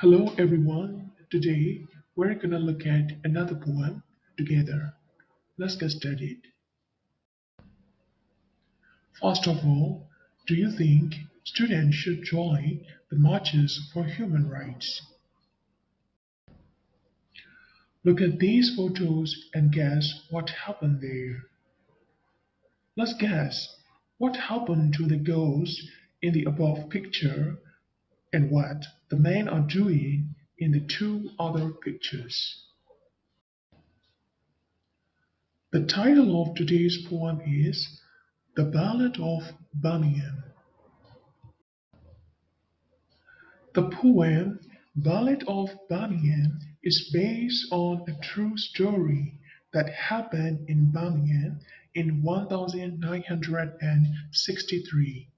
Hello everyone. Today we're gonna look at another poem together. Let's get started. First of all, do you think students should join the marches for human rights? Look at these photos and guess what happened there. Let's guess what happened to the girls in the above picture and what the men are doing in the two other pictures. The title of today's poem is The Ballad of Birmingham. The poem Ballad of Birmingham is based on a true story that happened in Birmingham in 1963.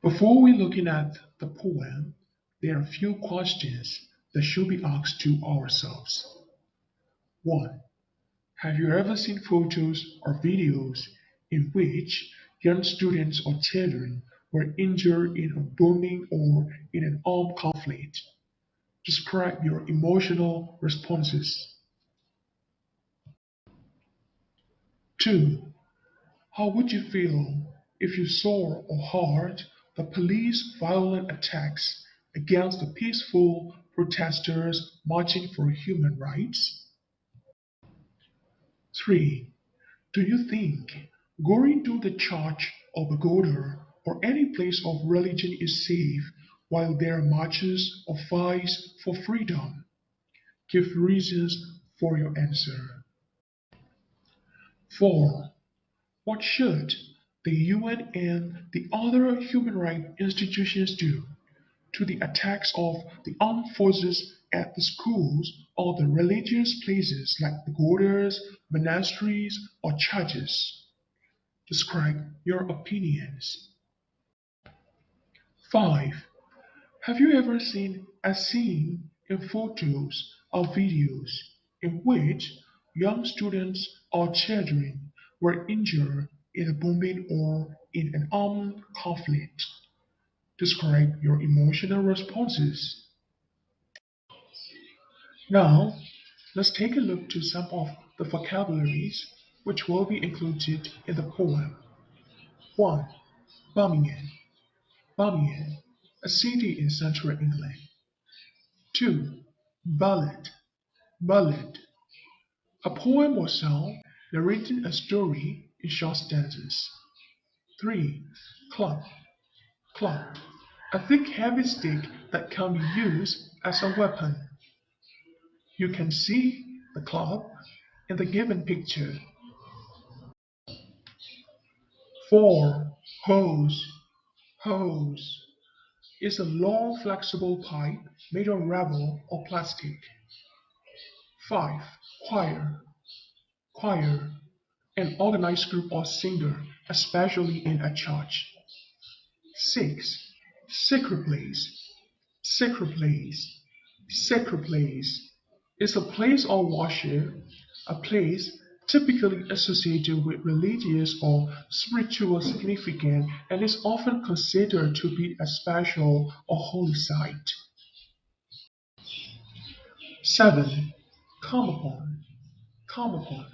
Before we looking at the poem, there are a few questions that should be asked to ourselves. 1. Have you ever seen photos or videos in which young students or children were injured in a bombing or in an armed conflict? Describe your emotional responses. 2. How would you feel if you saw or heard the police violent attacks against the peaceful protesters marching for human rights? 3. Do you think going to the church or pagoda or any place of religion is safe while there are marches or fights for freedom? Give reasons for your answer. 4. What should the UN and the other human rights institutions do to the attacks of the armed forces at the schools or the religious places like pagodas, monasteries, or churches? Describe your opinions. 5. Have you ever seen a scene in photos or videos in which young students or children were injured in a bombing or in an armed conflict? Describe your emotional responses. Now, let's take a look to some of the vocabularies which will be included in the poem. 1. Birmingham. Birmingham, a city in central England. 2. Ballad. Ballad, a poem or song narrating a story in short stanzas. 3. Club. Club, a thick heavy stick that can be used as a weapon. You can see the club in the given picture. 4. Hose. Hose is a long flexible pipe made of rubber or plastic. 5. Choir. Choir, an organized group or singer, especially in a church. 6. Sacred place. Sacred place. Sacred place is a place of worship, a place typically associated with religious or spiritual significance and is often considered to be a special or holy site. 7. Come upon. Come upon.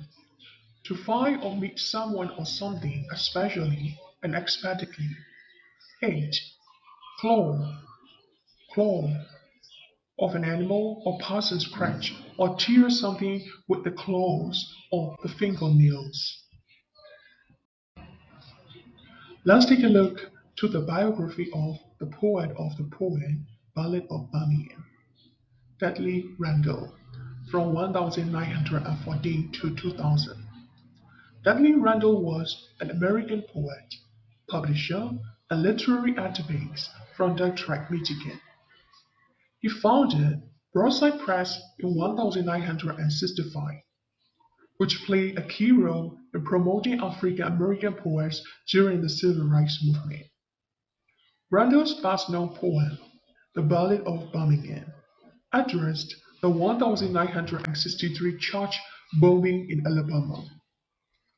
To find or meet someone or something, especially unexpectedly. 8. Claw. Claw, of an animal or person scratch or tear something with the claws or the fingernails. Let's take a look to the biography of the poet of the poem Ballad of Birmingham, Dudley Randall, from 1914 to 2000. Dudley Randall was an American poet, publisher, and literary activist from Detroit, Michigan. He founded Broadside Press in 1965, which played a key role in promoting African American poets during the Civil Rights Movement. Randall's best-known poem, The Ballad of Birmingham, addressed the 1963 church bombing in Alabama.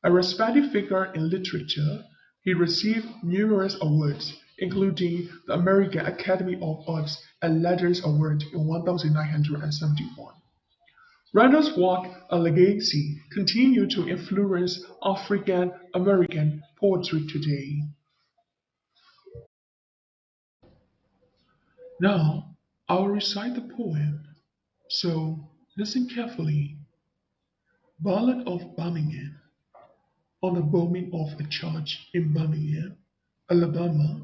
A respected figure in literature, he received numerous awards, including the American Academy of Arts and Letters Award in 1971. Randall's work and legacy continue to influence African American poetry today. Now, I will recite the poem, so listen carefully. Ballad of Birmingham, on the bombing of a church in Birmingham, Alabama,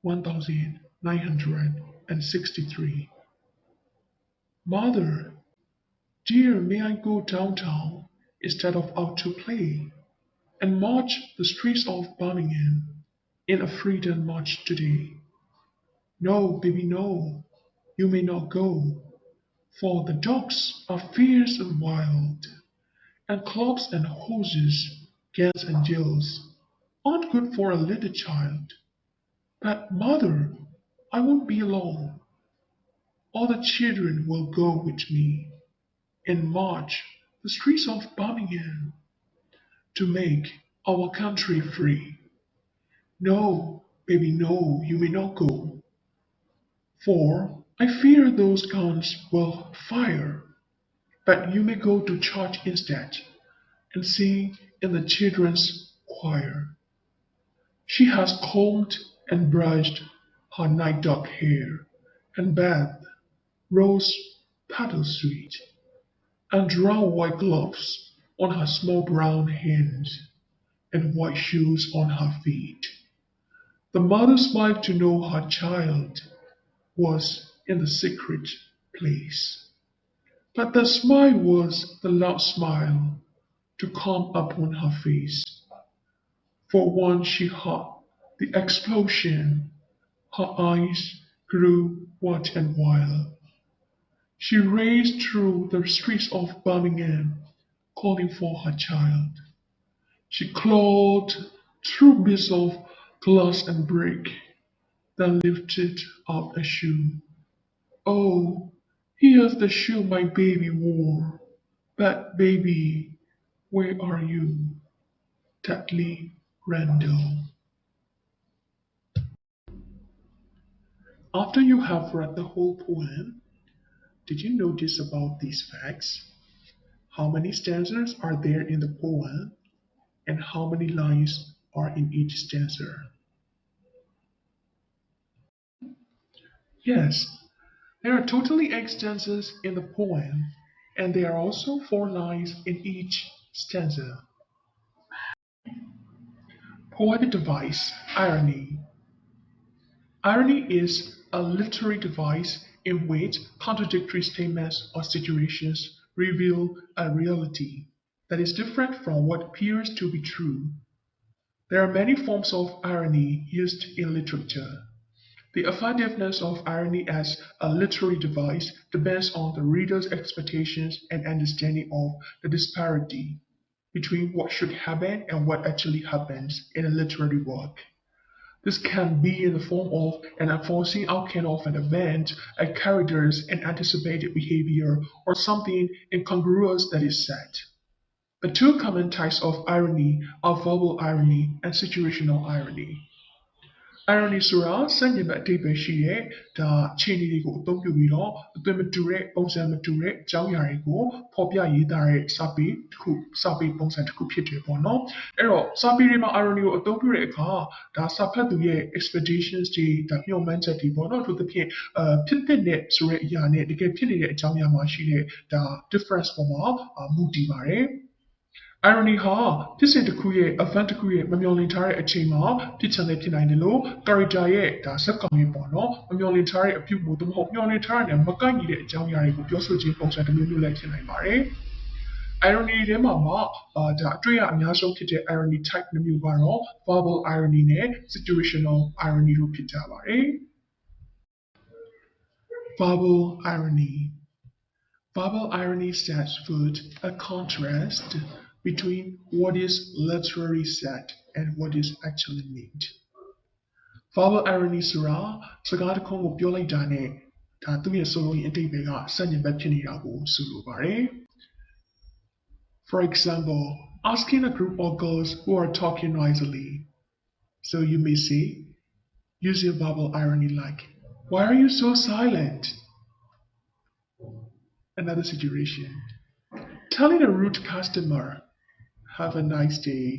1963. Mother, dear, may I go downtown instead of out to play and march the streets of Birmingham in a freedom march today? No, baby, no, you may not go, for the dogs are fierce and wild, and clubs and hoses, gangs and jails aren't good for a little child. But, mother, I won't be alone. All the children will go with me and march the streets of Birmingham to make our country free. No, baby, no, you may not go, for I fear those guns will fire. But you may go to church instead and sing in the children's choir. She has combed and brushed her night dark hair and bathed rose petals sweet, and drawn white gloves on her small brown hands, and white shoes on her feet. The mother smiled to know her child was in the secret place. But the smile was the loud smile to come upon her face. For once she heard the explosion, her eyes grew wet and wild. She raced through the streets of Birmingham, calling for her child. She clawed through bits of glass and brick, then lifted up a shoe. Oh, here's the shoe my baby wore. But baby, where are you? Dudley Randall. After you have read the whole poem, did you notice about these facts? How many stanzas are there in the poem, and how many lines are in each stanza? Yes, there are totally 8 stanzas in the poem, and there are also 4 lines in each stanza. Poetic device, irony. Irony is a literary device in which contradictory statements or situations reveal a reality that is different from what appears to be true. There are many forms of irony used in literature. The effectiveness of irony as a literary device depends on the reader's expectations and understanding of the disparity between what should happen and what actually happens in a literary work. This can be in the form of an unforeseen outcome of an event, a character's anticipated behavior, or something incongruous that is said. The 2 common types of irony are verbal irony and situational irony. Irony ဆိုတာစန့်ကျင်ဘက်အဓိပ္ပာယ်ရှိတဲ့ဒါခြေအနေတွေကိုအသုံးပြုပြီးတော့အသွင်မတူတဲ့ပုံစံမတူတဲ့အကြောင်းအရာတွေကိုဖော်ပြရေးသားတဲ့စာပေတစ်ခုစာပေပုံစံတစ်ခုဖြစ်တယ်ပေါ့နော်အဲ့တော့စာပေတွေမှာ irony ကိုအသုံးပြုတဲ့အခါဒါစာဖတ်သူရဲ့ expectations တွေဒါမျှော်မှန်းချက်တွေပေါ့နော်ထို့သဖြင့်ဖြစ်တဲ့ဆိုတဲ့အရာနဲ့တကယ်ဖြစ်နေတဲ့အကြောင်းအရာမှာရှိတဲ့ဒါ difference ပေါ်မှာမူတည်ပါတယ် irony ဟာဖြစ်စဉ်တစ်ခုရဲ့ event တစ်ခုရဲ့မမျှော်လင့်ထားတဲ့အချိန်မှာဖြစ်ချင်တဲ့ဖြစ်နိုင်တယ်လို့ character ရဲ့ဒါဇာတ်ကောင်ရေးပေါ့နော်မမျှော်လင့်ထားတဲ့အပြုအမူသို့မဟုတ်မျှော်လင့်ထားတဲ့မကိုက်ညီတဲ့အကြောင်းအရာတွေကိုပြောဆိုခြင်းပုံစံတစ်မျိုးမျိုးလည်းဖြစ်နိုင်ပါတယ် irony ထဲမှာဒါအတွေ့အများဆုံးဖြစ်တဲ့ irony type နှစ်မျိုးကတော့ verbal irony နဲ့ situational irony တို့ဖြစ်ကြပါတယ် verbal irony Verbal irony sets forth a contrast between what is literally said and what is actually meant. Verbal irony ဆိုတာစကားတစ်ခုကိုပြောလိုက်တာနဲ့ဒါသူ့ရဲ့ဆိုလိုရင်းအဓိပ္ပာယ်ကစဉ္ညာဘက်ဖြစ်နေတာကိုဆိုလိုပါတယ် For example, asking a group of girls who are talking noisily. So you may say, using verbal irony like, "Why are you so silent?" Another situation, telling a rude customer, "Have a nice day."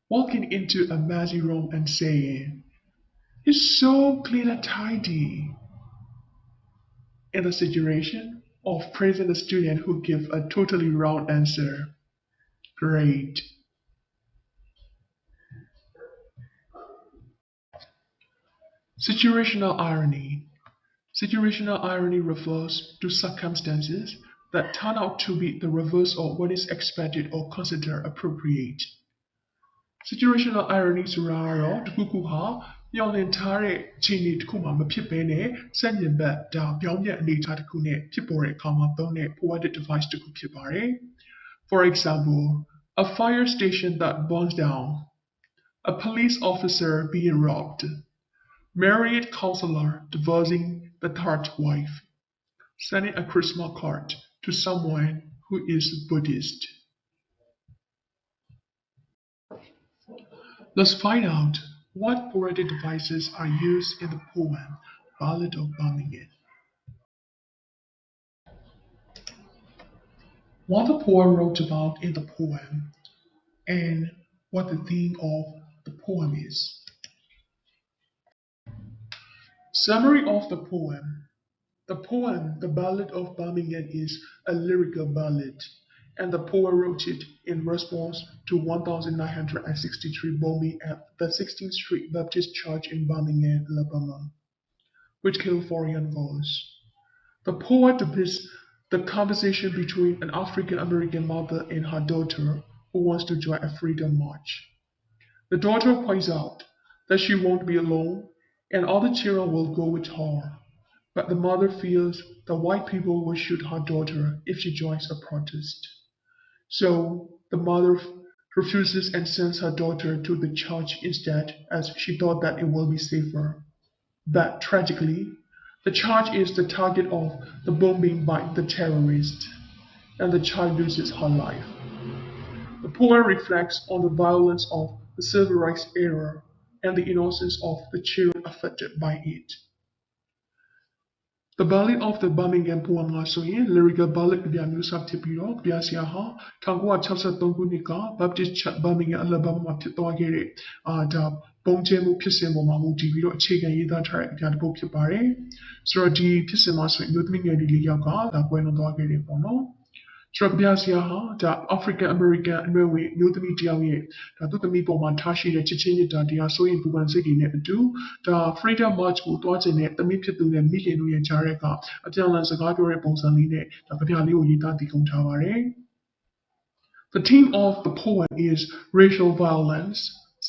Walking into a messy room and saying, "It's so clean and tidy." In the situation of praising a student who gives a totally wrong answer. Great. Situational irony. Situational irony refers to circumstances that turn out to be the reverse of what is expected or considered appropriate. Situational irony ဆိုတာကတော့တစ်ခုခုဟာမျှော်လင့်ထားတဲ့အခြေအနေတစ်ခုမှမဖြစ်ဘဲနဲ့စက်ညင်ဘက်ဒါပြောင်းပြန်အနေအထားတစ်ခုနဲ့ဖြစ်ပေါ်တဲ့အခါမှာသုံးတဲ့ poetic device တစ်ခုဖြစ်ပါတယ်. For example, a fire station that burns down, a police officer being robbed, married counselor divorcing the third wife, sending a Christmas card to someone who is Buddhist. Let's find out what poetic devices are used in the poem Ballad of Birmingham. What the poet wrote about in the poem and what the theme of the poem is. Summary of the poem. The poem, The Ballad of Birmingham, is a lyrical ballad, and the poet wrote it in response to 1963 bombing at the 16th Street Baptist Church in Birmingham, Alabama, which killed 4 young girls. The poet depicts the conversation between an African American mother and her daughter who wants to join a freedom march. The daughter points out that she won't be alone and all the children will go with her. But the mother fears that white people will shoot her daughter if she joins a protest. So the mother refuses and sends her daughter to the church instead, as she thought that it will be safer. But tragically, the church is the target of the bombing by the terrorists, and the child loses her life. The poem reflects on the violence of the civil rights era and the innocence of the children affected by it. The Ballad of the Birmingham poem မှာဆိုရင် lyrical ballad ကြပြမျိုးစဖြစ်ပြီးတော့ကြပြဆရာဟာ1963ခုနှစ်က Baptist Church Birmingham Alabama မှာဖြစ်သွားခဲ့တဲ့ဒါပုံကျဲမှုဖြစ်စဉ်ပေါ်မှာမူတည်ပြီးတော့အခြေခံရေးသားထားတဲ့အကြတစ်ပုဒ်ဖြစ်ပါတယ်။ဆိုတော့ဒီဖြစ်စဉ်မှာဆိုရင်မျိုးသမီးငယ်လေး4ယောက်ကဒါပွဲလွန်သွားခဲ့တယ်ပေါ့နော်။ဆိုတော့ကြပြဆရာဟာဒါ African American အနွယ်ဝင်မျိုးသမီးတစ်ယောက်ရဲ့ဒါသူ့သမီးပေါ်မှာထားရှိတဲ့ချစ်ချင်းမြတ်တာတရားဆိုရင်ပူပန်စိတ်တွေနဲ့အတူဒါ Freedom March ကိုတွားကျင်တဲ့သမီးဖြစ်သူနဲ့မိခင်တို့ရဲ့ကြားရက်ကအပြန်အလှန်စကားပြောတဲ့ပုံစံလေးနဲ့ဒါကြပြလေးကိုရေးသားတည်ကုန်ထားပါတယ်။ The theme of the poem is racial violence,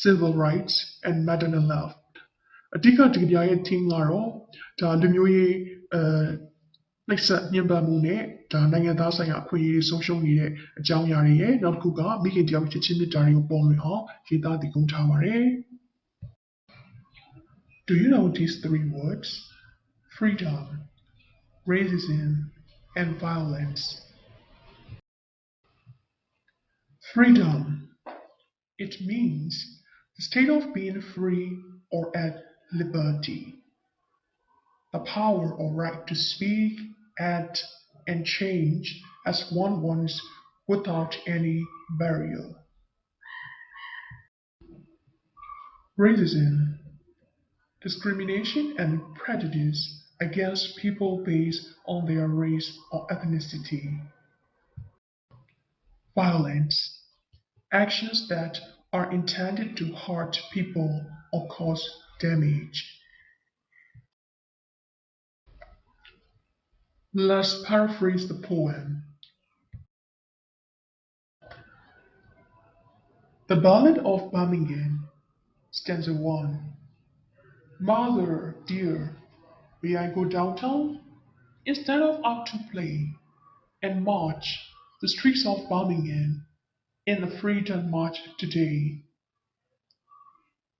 civil rights, and maternal love. အဓိကဒီကြပြရဲ့ theme ကတော့ဒါလူမျိုးရေးနှိပ်စက်ညှဉ်းပန်းမှုနဲ့ဒါနိုင်ငံသားဆိုင်ရာအခွင့်အရေးဆုံးရှုံးနေတဲ့အကြောင်းအရာတွေရဲ့နောက်တစ်ခုကမိခင်တယောက်ချစ်ချင်းမြတ်တာတွေကိုပေါ်လွင်အောင်ရေးသားတည်ကုန်ထားပါတယ်။ Do you know these 3 words? Freedom, racism, and violence. Freedom. It means the state of being free or at liberty. The power or right to speak, act, and change as one wants without any barrier. Racism. Discrimination and prejudice against people based on their race or ethnicity. Violence. Actions that are intended to hurt people or cause damage. Let's paraphrase the poem. The Ballad of Birmingham, stanza 1. Mother, dear, may I go downtown? Instead of out to play and march the streets of Birmingham in the Freedom March today.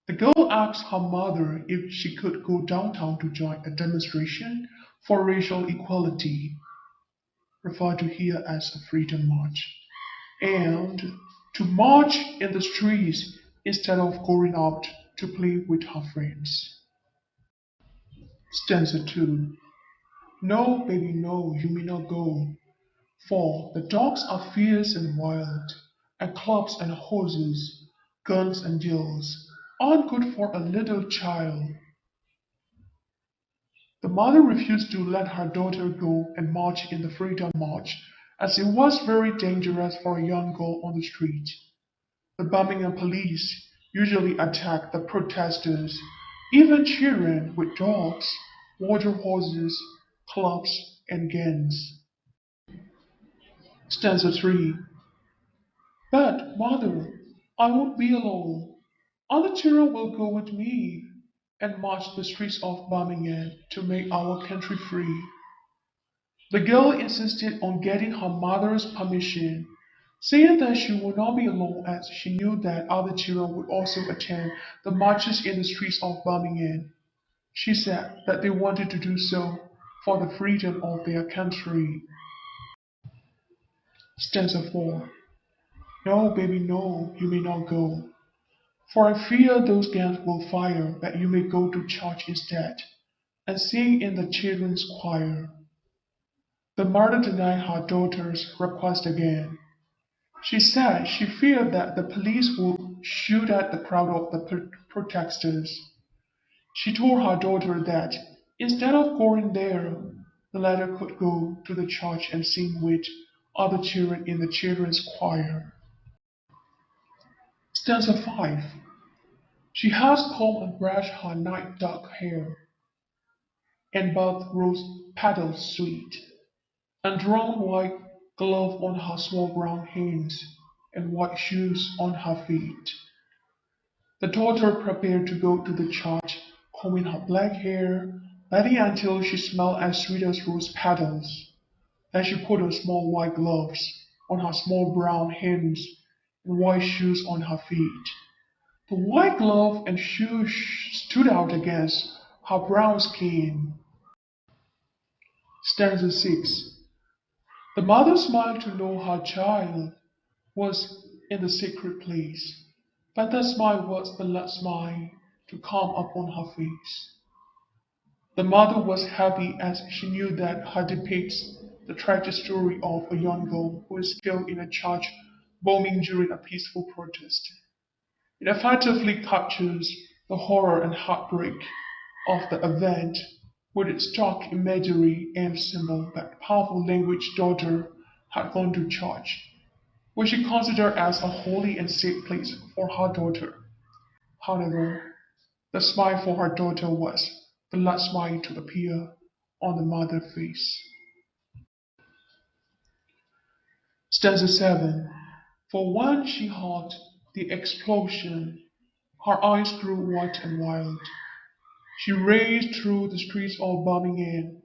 The girl asked her mother if she could go downtown to join a demonstration for racial equality, referred to here as the Freedom March, and to march in the streets instead of going out to play with her friends. Stanza 2. No, baby, no, you may not go, for the dogs are fierce and wild, and clubs and horses, guns and yells aren't good for a little child. The mother refused to let her daughter go and march in the Freedom March, as it was very dangerous for a young girl on the street. The Birmingham police usually attack the protesters, even children with dogs, water horses, clubs, and guns. Stanza 3. But, mother, I won't be alone. Other children will go with me and march the streets of Birmingham to make our country free. The girl insisted on getting her mother's permission, saying that she would not be alone as she knew that other children would also attend the marches in the streets of Birmingham. She said that they wanted to do so for the freedom of their country. Stanza 4. No, baby, no, you may not go. For I fear those guns will fire, that you may go to church instead, and sing in the children's choir. The mother denied her daughter's request again. She said she feared that the police would shoot at the crowd of the protesters. She told her daughter that instead of going there, the latter could go to the church and sing with other children in the children's choir. Stanza 5. She has combed and brushed her night dark hair, and bathed rose petals sweet, and drawn white glove on her small brown hands, and white shoes on her feet. The daughter prepared to go to the church, combing her black hair, waiting until she smelled as sweet as rose petals. Then she put her small white gloves on her small brown hands and white shoes on her feet. The white glove and shoes stood out against her brown skin. Stanza 6. The mother smiled to know her child was in the sacred place, but that smile was the last smile to come upon her face. The mother was happy as she knew that her depicts the tragic story of a young girl who is killed in a church bombing during a peaceful protest. It effectively captures the horror and heartbreak of the event with its stark imagery and symbol that powerful language daughter had gone to church, which she considered as a holy and safe place for her daughter. However, the smile for her daughter was the last smile to appear on the mother's face. Stanza 7. For when she heard the explosion, her eyes grew white and wild. She raced through the streets of Birmingham,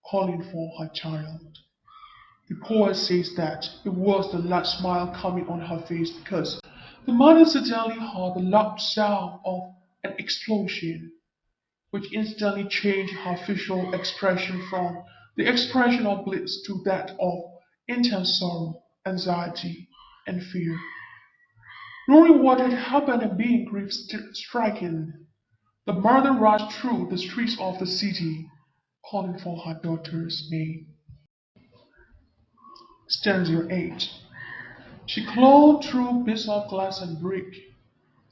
calling for her child. The poet says that it was the last smile coming on her face because the mother suddenly heard the loud sound of an explosion, which instantly changed her facial expression from the expression of bliss to that of intense sorrow, anxiety, and fear. Knowing what had happened and being grief stricken, the mother rushed through the streets of the city, calling for her daughter's name. Stanza 8. She clawed through bits of glass and brick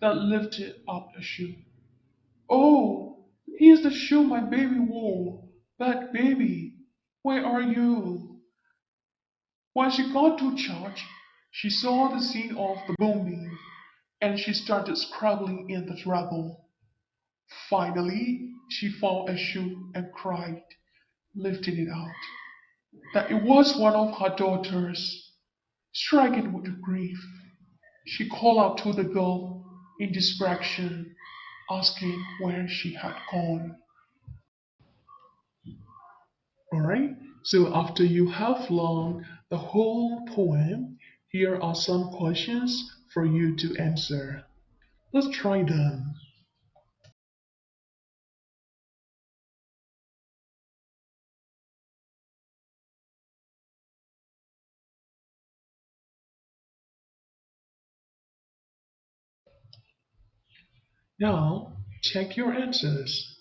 that lifted up a shoe. Oh, here's the shoe my baby wore. But baby, where are you? When she got to church, she saw the scene of the bombing, and she started scrabbling in the rubble. Finally, she found a shoe and cried, lifting it out, that it was one of her daughters. Stricken with grief, she called out to the girl in desperation, asking where she had gone. Alright, so after you have learned the whole poem, here are some questions for you to answer. Let's try them. Now, check your answers.